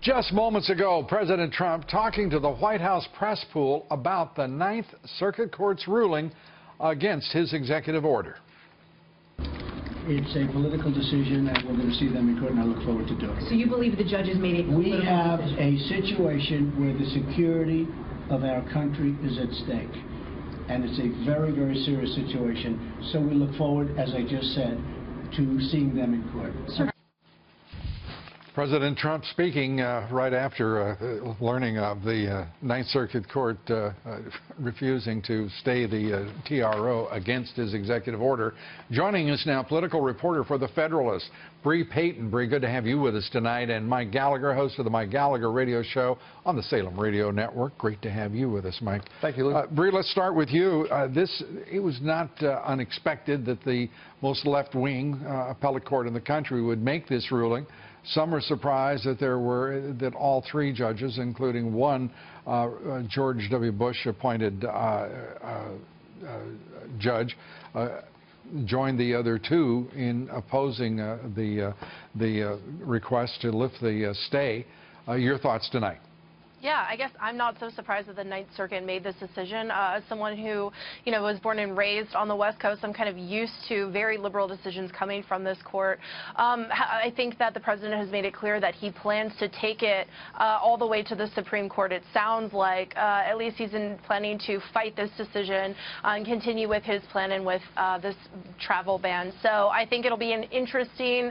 Just moments ago, President Trump talking to the White House press pool about the Ninth Circuit Court's ruling against his executive order. It's a political decision, and we're going to see them in court, and I look forward to doing it. So you believe the judges made a political decision? We have a situation where the security of our country is at stake, and it's a very, very serious situation. So we look forward, as I just said, to seeing them in court. President Trump speaking right after learning of the Ninth Circuit Court refusing to stay the TRO against his executive order. Joining us now, political reporter for the Federalist, Bre Payton. Bre, good to have you with us tonight. And Mike Gallagher, host of the Mike Gallagher radio show on the Salem Radio Network. Great to have you with us, Mike. Thank you, Luke. Bre, let's start with you. It was not unexpected that the most left-wing appellate court in the country would make this ruling. Some are surprised that all three judges, including one George W. Bush appointed judge, joined the other two in opposing the request to lift the stay. Your thoughts tonight? Yeah, I guess I'm not so surprised that the Ninth Circuit made this decision. As someone who, was born and raised on the West Coast, I'm kind of used to very liberal decisions coming from this court. I think that the president has made it clear that he plans to take it all the way to the Supreme Court. It sounds like at least he's planning to fight this decision and continue with his plan and with this travel ban. So I think it'll be an interesting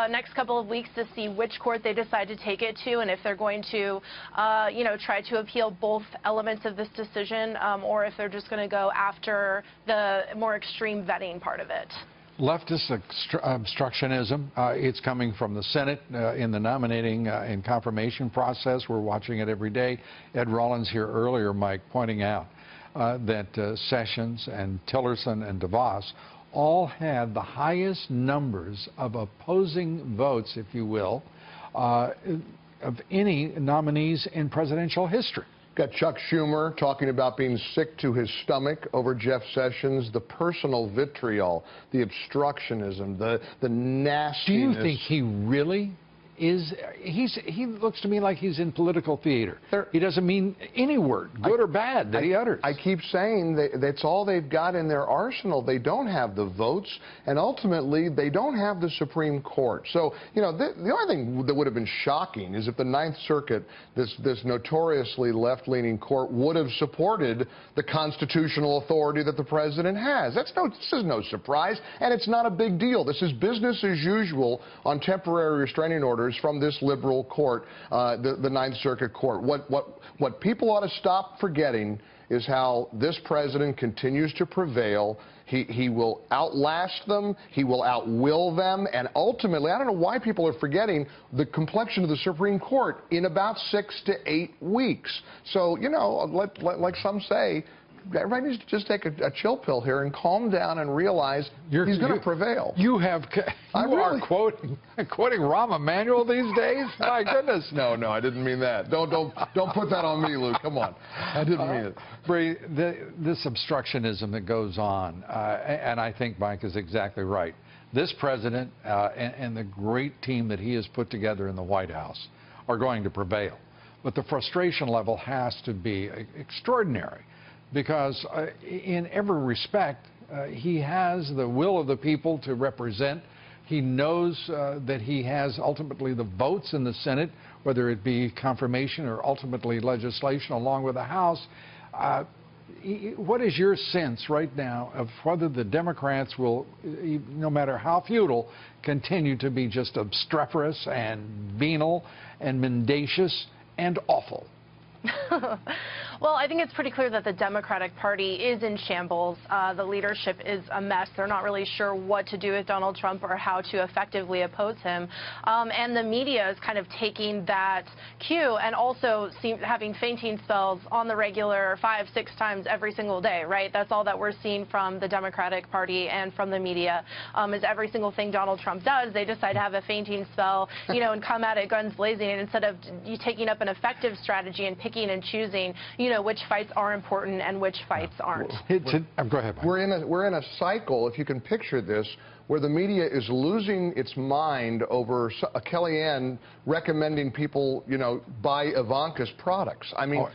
next couple of weeks to see which court they decide to take it to, and if they're going to try to appeal both elements of this decision, or if they're just going to go after the more extreme vetting part of it. Leftist obstructionism, it's coming from the Senate in the nominating and confirmation process. We're watching it every day. Ed Rollins here earlier, Mike, pointing out that Sessions and Tillerson and DeVos all had the highest numbers of opposing votes, if you will, of any nominees in presidential history. Got Chuck Schumer talking about being sick to his stomach over Jeff Sessions, the personal vitriol, the obstructionism, the nastiness. Do you think he really is? He looks to me like he's in political theater. He doesn't mean any word, good or bad, that he utters. I keep saying that's all they've got in their arsenal. They don't have the votes, and ultimately they don't have the Supreme Court. So, the only thing that would have been shocking is if the Ninth Circuit, this notoriously left-leaning court, would have supported the constitutional authority that the president has. This is no surprise, and it's not a big deal. This is business as usual on temporary restraining orders from this liberal court, the Ninth Circuit Court. What people ought to stop forgetting is how this president continues to prevail. He will outlast them, he will outwill them, and ultimately, I don't know why people are forgetting the complexion of the Supreme Court in about 6 to 8 weeks. So, like some say, everybody needs to just take a chill pill here and calm down and realize he's going to prevail. You are quoting Rahm Emanuel these days? My goodness. No, I didn't mean that. Don't put that on me, Luke. Come on. I didn't mean it. Bre, this obstructionism that goes on, and I think Mike is exactly right. This president and the great team that he has put together in the White House are going to prevail. But the frustration level has to be extraordinary, because in every respect, he has the will of the people to represent. He knows that he has ultimately the votes in the Senate, whether it be confirmation or ultimately legislation along with the House. What is your sense right now of whether the Democrats will, no matter how futile, continue to be just obstreperous and venal and mendacious and awful? Well, I think it's pretty clear that the Democratic Party is in shambles. The leadership is a mess. They're not really sure what to do with Donald Trump or how to effectively oppose him. And the media is kind of taking that cue and also having fainting spells on the regular 5, 6 times every single day, right? That's all that we're seeing from the Democratic Party and from the media, is every single thing Donald Trump does, they decide to have a fainting spell, and come at it guns blazing, and instead of you taking up an effective strategy and picking and choosing, which fights are important and which fights aren't. Go ahead, Mike. We're in a cycle, if you can picture this, where the media is losing its mind over Kellyanne recommending people, you know, buy Ivanka's products. I mean,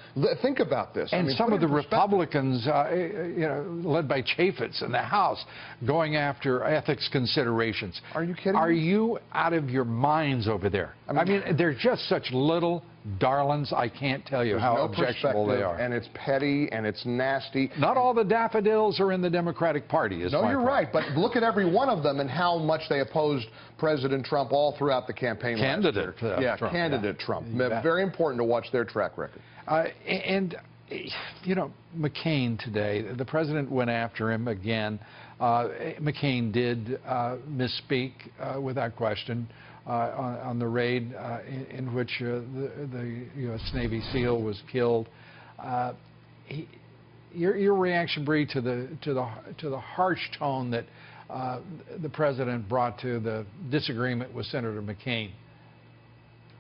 think about this. And I mean, some of the Republicans, you know, led by Chaffetz in the House, going after ethics considerations. Are you kidding Are me? you out of your minds over there? I mean, they're just such little darlings. I can't tell you how objectionable they are. And it's petty and it's nasty. Not all the daffodils are in the Democratic Party. No, you're right. But look at every one of them and how much they opposed President Trump all throughout the campaign. Candidate Trump. Candidate Trump. Very important to watch their track record. And, you know, McCain today, the president went after him again. McCain did misspeak without question on the raid in which the U.S. Navy SEAL was killed. Your reaction, Bre, to the harsh tone that the president brought to the disagreement with Senator McCain.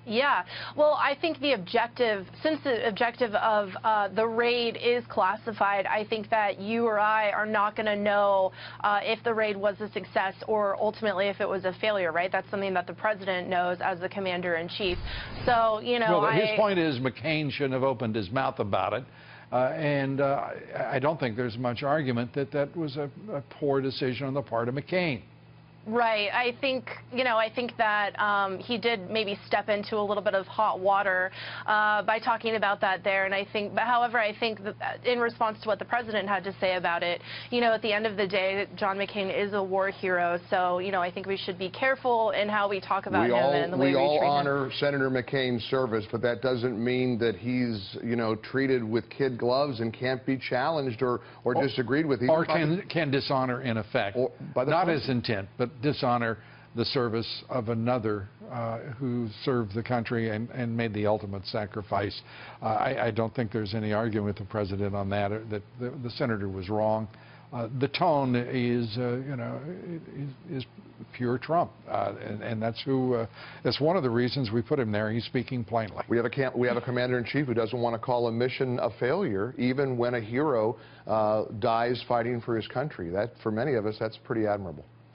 Yeah, well, I think the objective, since the objective of the raid is classified, I think that you or I are not going to know if the raid was a success or ultimately if it was a failure, right? That's something that the president knows as the commander-in-chief. So, you know, well, his point is McCain shouldn't have opened his mouth about it. And I don't think there's much argument that that was a poor decision on the part of McCain. Right. I think, you know, I think that he did maybe step into a little bit of hot water by talking about that there. And I think, but however, I think that in response to what the president had to say about it, you know, at the end of the day, John McCain is a war hero. So, you know, I think we should be careful in how we talk about him and the way we treat him. We all honor Senator McCain's service, but that doesn't mean that he's, you know, treated with kid gloves and can't be challenged or disagreed with. Or can dishonor in effect. Not his intent, but dishonor the service of another who served the country and made the ultimate sacrifice. I don't think there's any argument with the president on that. That the senator was wrong. The tone is, you know, is pure Trump, and that's who. That's one of the reasons we put him there. He's speaking plainly. We have a commander-in-chief who doesn't want to call a mission a failure, even when a hero dies fighting for his country. That, for many of us, that's pretty admirable.